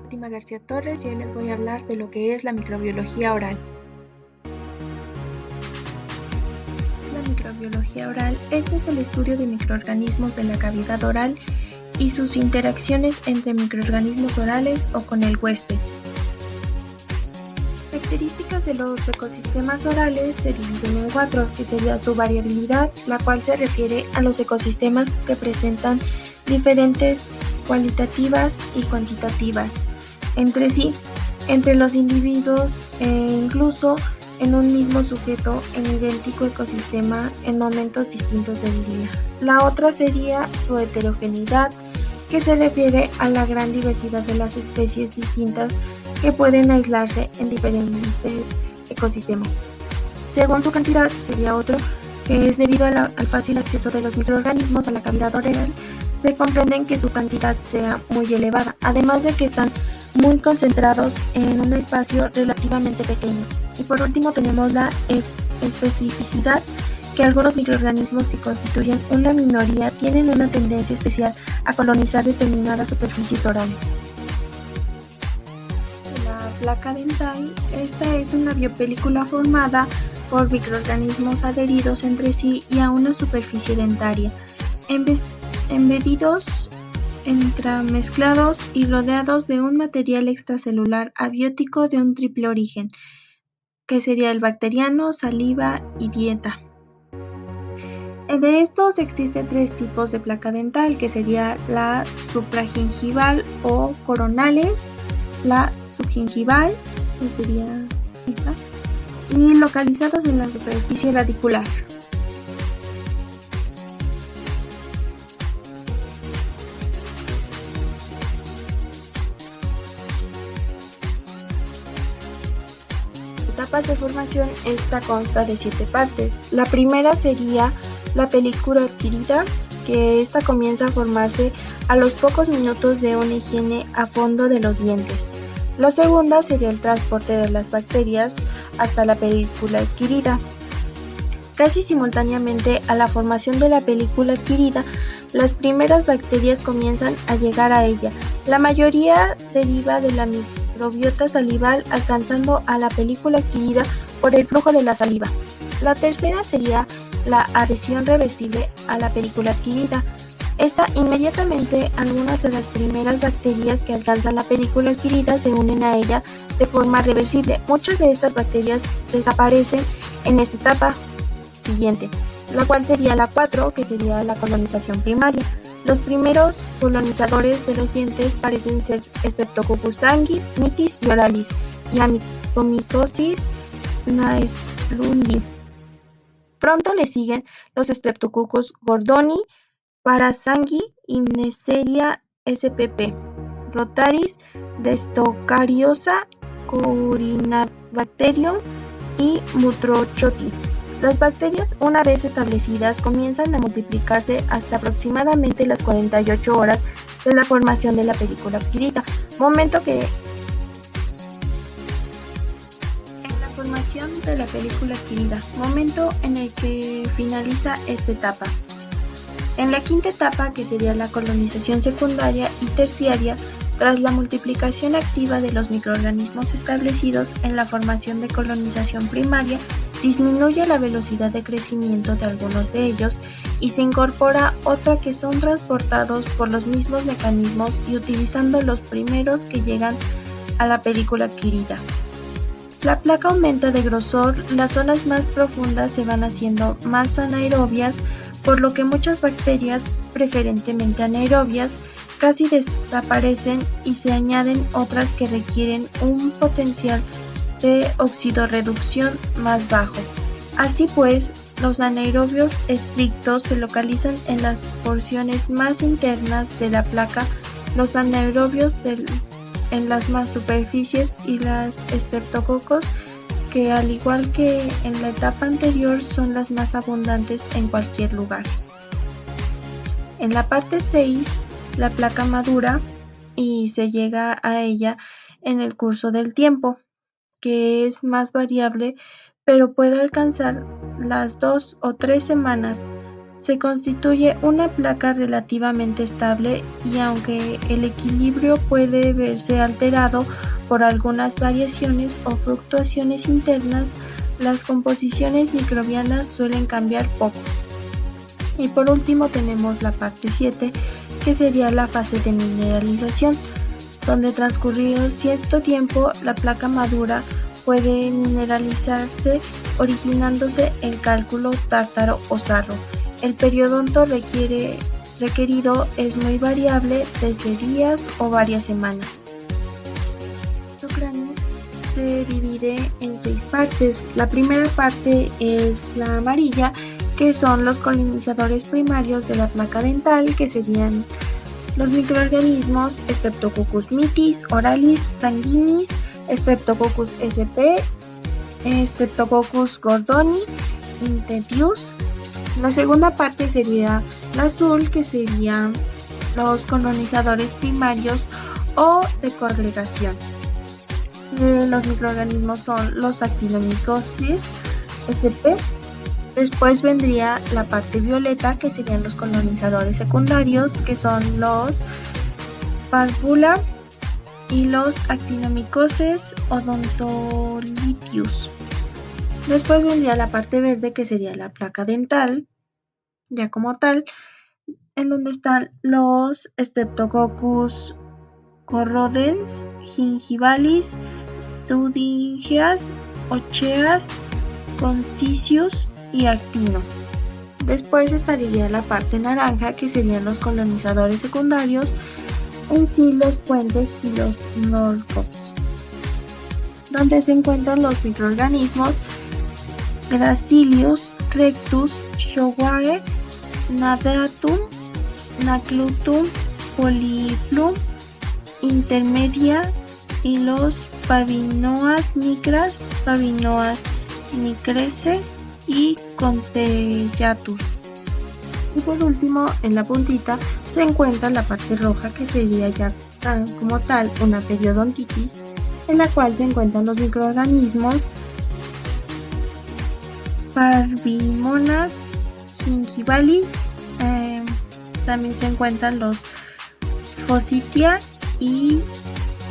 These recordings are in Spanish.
Fátima García Torres y hoy les voy a hablar de lo que es la microbiología oral. La microbiología oral es el estudio de microorganismos de la cavidad oral y sus interacciones entre microorganismos orales o con el huésped. Características de los ecosistemas orales se dividen en 4, que sería su variabilidad, la cual se refiere a los ecosistemas que presentan diferentes cualitativas y cuantitativas entre sí, entre los individuos e incluso en un mismo sujeto en idéntico ecosistema en momentos distintos del día. La otra sería su heterogeneidad, que se refiere a la gran diversidad de las especies distintas que pueden aislarse en diferentes ecosistemas. Según su cantidad, sería otro, que es debido al fácil acceso de los microorganismos a la cavidad oral, se comprenden que su cantidad sea muy elevada, además de que están muy concentrados en un espacio relativamente pequeño. Y por último tenemos la especificidad, que algunos microorganismos que constituyen una minoría tienen una tendencia especial a colonizar determinadas superficies orales. La placa dental, esta es una biopelícula formada por microorganismos adheridos entre sí y a una superficie dentaria, embedidos, entramezclados y rodeados de un material extracelular abiótico de un triple origen, que sería el bacteriano, saliva y dieta. De estos existen 3 tipos de placa dental, que sería la supragingival o coronales, la subgingival, que sería esta, y localizados en la superficie radicular. Etapas de formación, esta consta de 7 partes. La primera sería la película adquirida, que esta comienza a formarse a los pocos minutos de una higiene a fondo de los dientes. La segunda sería el transporte de las bacterias hasta la película adquirida. Casi simultáneamente a la formación de la película adquirida, las primeras bacterias comienzan a llegar a ella. La mayoría deriva de la microbiota salival, alcanzando a la película adquirida por el flujo de la saliva. La tercera sería la adhesión reversible a la película adquirida. Inmediatamente algunas de las primeras bacterias que alcanzan la película adquirida se unen a ella de forma reversible. Muchas de estas bacterias desaparecen en esta etapa siguiente, la cual sería la 4, que sería la colonización primaria. Los primeros colonizadores de los dientes parecen ser Streptococcus sanguis, mitis y oralis, y Amicomycosis naeslundi. Pronto le siguen los Streptococcus gordoni, Parasangi y Neisseria spp, Rotaris, Destocariosa, Corynebacterium y Mutrochoti. Las bacterias, una vez establecidas, comienzan a multiplicarse hasta aproximadamente las 48 horas de la formación de la película adquirida, momento que formación de la película adquirida, momento en el que finaliza esta etapa. En la quinta etapa, que sería la colonización secundaria y terciaria, tras la multiplicación activa de los microorganismos establecidos en la formación de colonización primaria, disminuye la velocidad de crecimiento de algunos de ellos y se incorpora otra, que son transportados por los mismos mecanismos y utilizando los primeros que llegan a la película adquirida. La placa aumenta de grosor, las zonas más profundas se van haciendo más anaerobias, por lo que muchas bacterias, preferentemente anaerobias, casi desaparecen y se añaden otras que requieren un potencial de oxidorreducción más bajo. Así pues, los anaerobios estrictos se localizan en las porciones más internas de la placa, los anaerobios en las más superficies y las estreptococos, que al igual que en la etapa anterior son las más abundantes en cualquier lugar. En la parte 6, la placa madura y se llega a ella en el curso del tiempo, que es más variable, pero puede alcanzar las 2 o 3 semanas se constituye una placa relativamente estable y aunque el equilibrio puede verse alterado por algunas variaciones o fluctuaciones internas, las composiciones microbianas suelen cambiar poco. Y por último tenemos la parte 7, que sería la fase de mineralización, donde transcurrido cierto tiempo la placa madura puede mineralizarse originándose el cálculo, tártaro o sarro. El periodonto requerido es muy variable, desde días o varias semanas. El cráneo se divide en 6 partes. La primera parte es la amarilla, que son los colonizadores primarios de la placa dental, que serían los microorganismos Streptococcus mitis, oralis, sanguinis, Streptococcus sp, Streptococcus gordoni, Intentius. La segunda parte sería la azul, que serían los colonizadores primarios o de coagregación. Los microorganismos son los Actinomycosis sp. Después vendría la parte violeta, que serían los colonizadores secundarios, que son los Parvula y los Actinomycosis odontolithius. Después vendría la parte verde, que sería la placa dental, ya como tal, en donde están los Streptococcus corrodens, gingivalis, studingias, ocheas, concisius y actino. Después estaría la parte naranja, que serían los colonizadores secundarios, en sí los puentes y los norcops, donde se encuentran los microorganismos Gracilius, Rectus, Showare, Nadatum, Naclutum, Polyplum, Intermedia y los Pavinoas micras, Pavinoas micreces y Contellatus. Y por último, en la puntita se encuentra la parte roja, que sería ya como tal una periodontitis, en la cual se encuentran los microorganismos Parvimonas gingivalis, también se encuentran los Fossitia y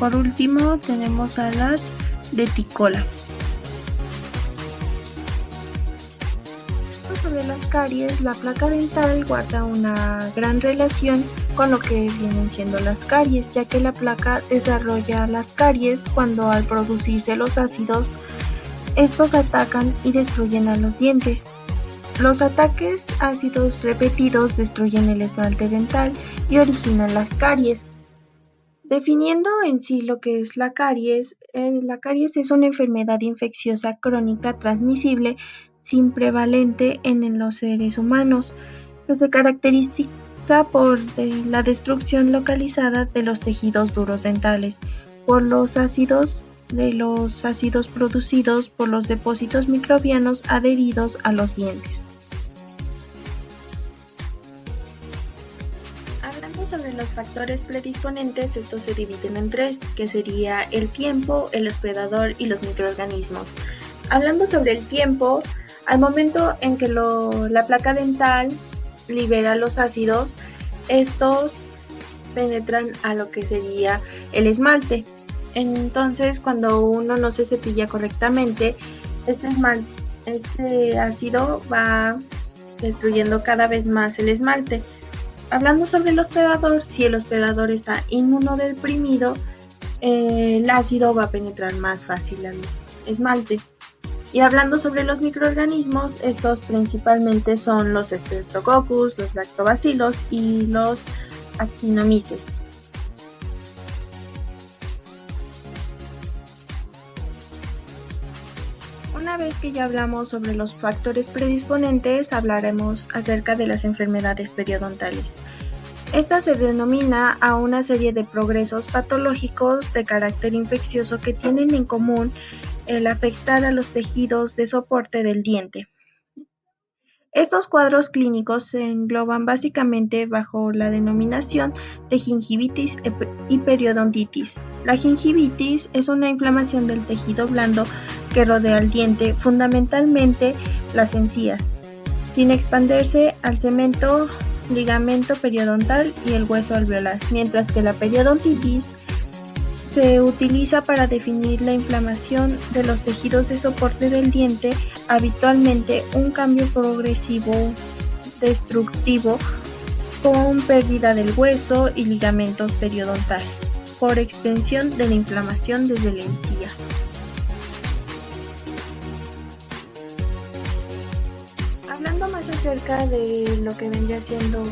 por último tenemos a las Deticola. Sobre las caries, la placa dental guarda una gran relación con lo que vienen siendo las caries, ya que la placa desarrolla las caries cuando al producirse los ácidos, estos atacan y destruyen a los dientes. Los ataques ácidos repetidos destruyen el esmalte dental y originan las caries. Definiendo en sí lo que es la caries es una enfermedad infecciosa crónica transmisible sin prevalente en los seres humanos, que se caracteriza por la destrucción localizada de los tejidos duros dentales, por los ácidos producidos por los depósitos microbianos adheridos a los dientes. Hablando sobre los factores predisponentes, estos se dividen en 3, que sería el tiempo, el hospedador y los microorganismos. Hablando sobre el tiempo, al momento en que la placa dental libera los ácidos, estos penetran a lo que sería el esmalte. Entonces, cuando uno no se cepilla correctamente, este ácido va destruyendo cada vez más el esmalte. Hablando sobre el hospedador, si el hospedador está inmunodeprimido, el ácido va a penetrar más fácil al esmalte. Y hablando sobre los microorganismos, estos principalmente son los Streptococcus, los Lactobacillus y los Actinomyces. Una vez que ya hablamos sobre los factores predisponentes, hablaremos acerca de las enfermedades periodontales. Esta se denomina a una serie de progresos patológicos de carácter infeccioso que tienen en común el afectar a los tejidos de soporte del diente. Estos cuadros clínicos se engloban básicamente bajo la denominación de gingivitis y periodontitis. La gingivitis es una inflamación del tejido blando que rodea el diente, fundamentalmente las encías. sin expandirse al cemento, ligamento periodontal y el hueso alveolar, mientras que la periodontitis se utiliza para definir la inflamación de los tejidos de soporte del diente, habitualmente un cambio progresivo destructivo con pérdida del hueso y ligamento periodontal, por extensión de la inflamación desde la encía. Hablando más acerca de lo que vendría siendo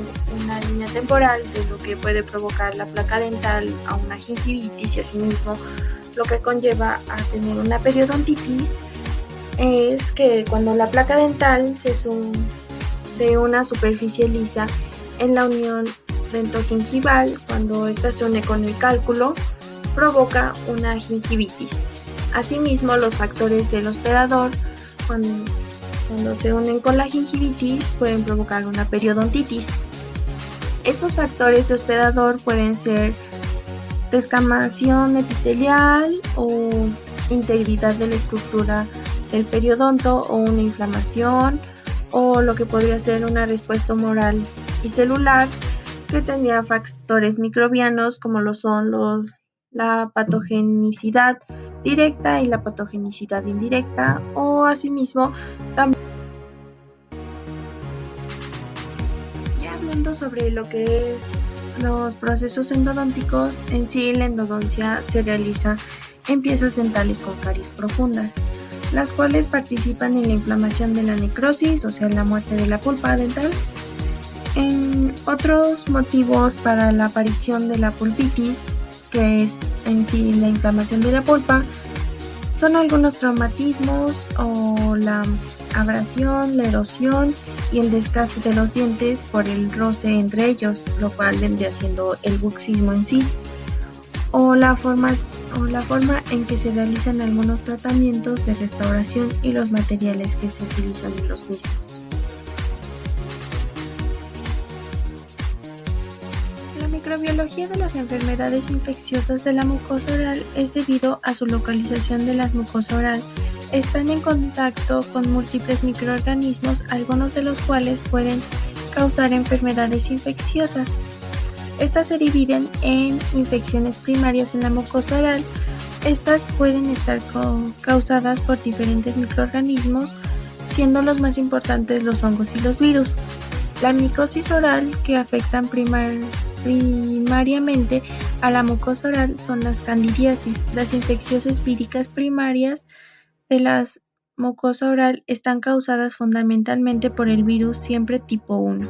una línea temporal, de lo que puede provocar la placa dental a una gingivitis y asimismo lo que conlleva a tener una periodontitis, es que cuando la placa dental se sube de una superficie lisa en la unión dentogingival, cuando ésta se une con el cálculo, provoca una gingivitis. Asimismo, los factores del hospedador, cuando se unen con la gingivitis, pueden provocar una periodontitis. Estos factores de hospedador pueden ser descamación epitelial o integridad de la estructura del periodonto o una inflamación, o lo que podría ser una respuesta humoral y celular que tendría factores microbianos como lo son la patogenicidad directa y la patogenicidad indirecta, o asimismo también. Ya hablando sobre lo que es los procesos endodónticos, en sí la endodoncia se realiza en piezas dentales con caries profundas, las cuales participan en la inflamación de la necrosis, o sea, la muerte de la pulpa dental. En otros motivos para la aparición de la pulpitis, que es en sí la inflamación de la pulpa, son algunos traumatismos o la abrasión, la erosión y el desgaste de los dientes por el roce entre ellos, lo cual vendría siendo el bruxismo en sí, o la forma en que se realizan algunos tratamientos de restauración y los materiales que se utilizan en los mismos. La microbiología de las enfermedades infecciosas de la mucosa oral es debido a su localización de la mucosa oral. Están en contacto con múltiples microorganismos, algunos de los cuales pueden causar enfermedades infecciosas. Estas se dividen en infecciones primarias en la mucosa oral. Estas pueden estar causadas por diferentes microorganismos, siendo los más importantes los hongos y los virus. La micosis oral, que afectan primariamente a la mucosa oral, son las candidiasis. Las infecciones víricas primarias de la mucosa oral están causadas fundamentalmente por el virus siempre tipo 1.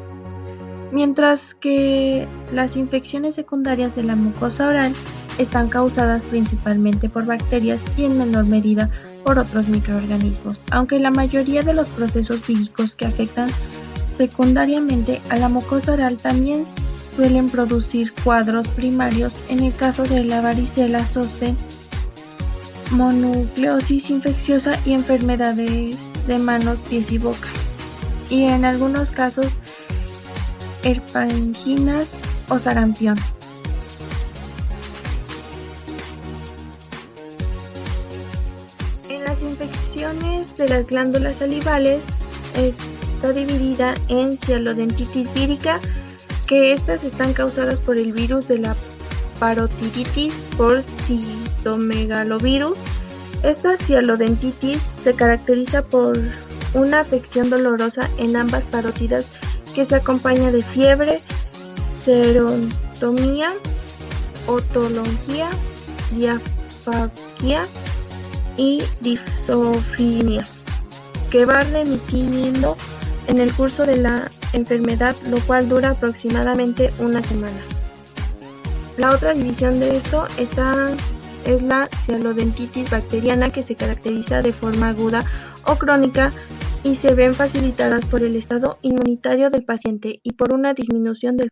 Mientras que las infecciones secundarias de la mucosa oral están causadas principalmente por bacterias y en menor medida por otros microorganismos, aunque la mayoría de los procesos víricos que afectan secundariamente a la mucosa oral también suelen producir cuadros primarios en el caso de la varicela zoster, mononucleosis infecciosa y enfermedades de manos, pies y boca, y en algunos casos herpes o sarampión. En las infecciones de las glándulas salivales está dividida en cialodentitis vírica, que estas están causadas por el virus de la parotiditis por citomegalovirus. Esta cialodentitis se caracteriza por una afección dolorosa en ambas parótidas que se acompaña de fiebre, serotomía, otología, diafagia y disofimia, que va remitiendo en el curso de la enfermedad, lo cual dura aproximadamente una semana. La otra división de esto es la cialodentitis bacteriana, que se caracteriza de forma aguda o crónica y se ven facilitadas por el estado inmunitario del paciente y por una disminución del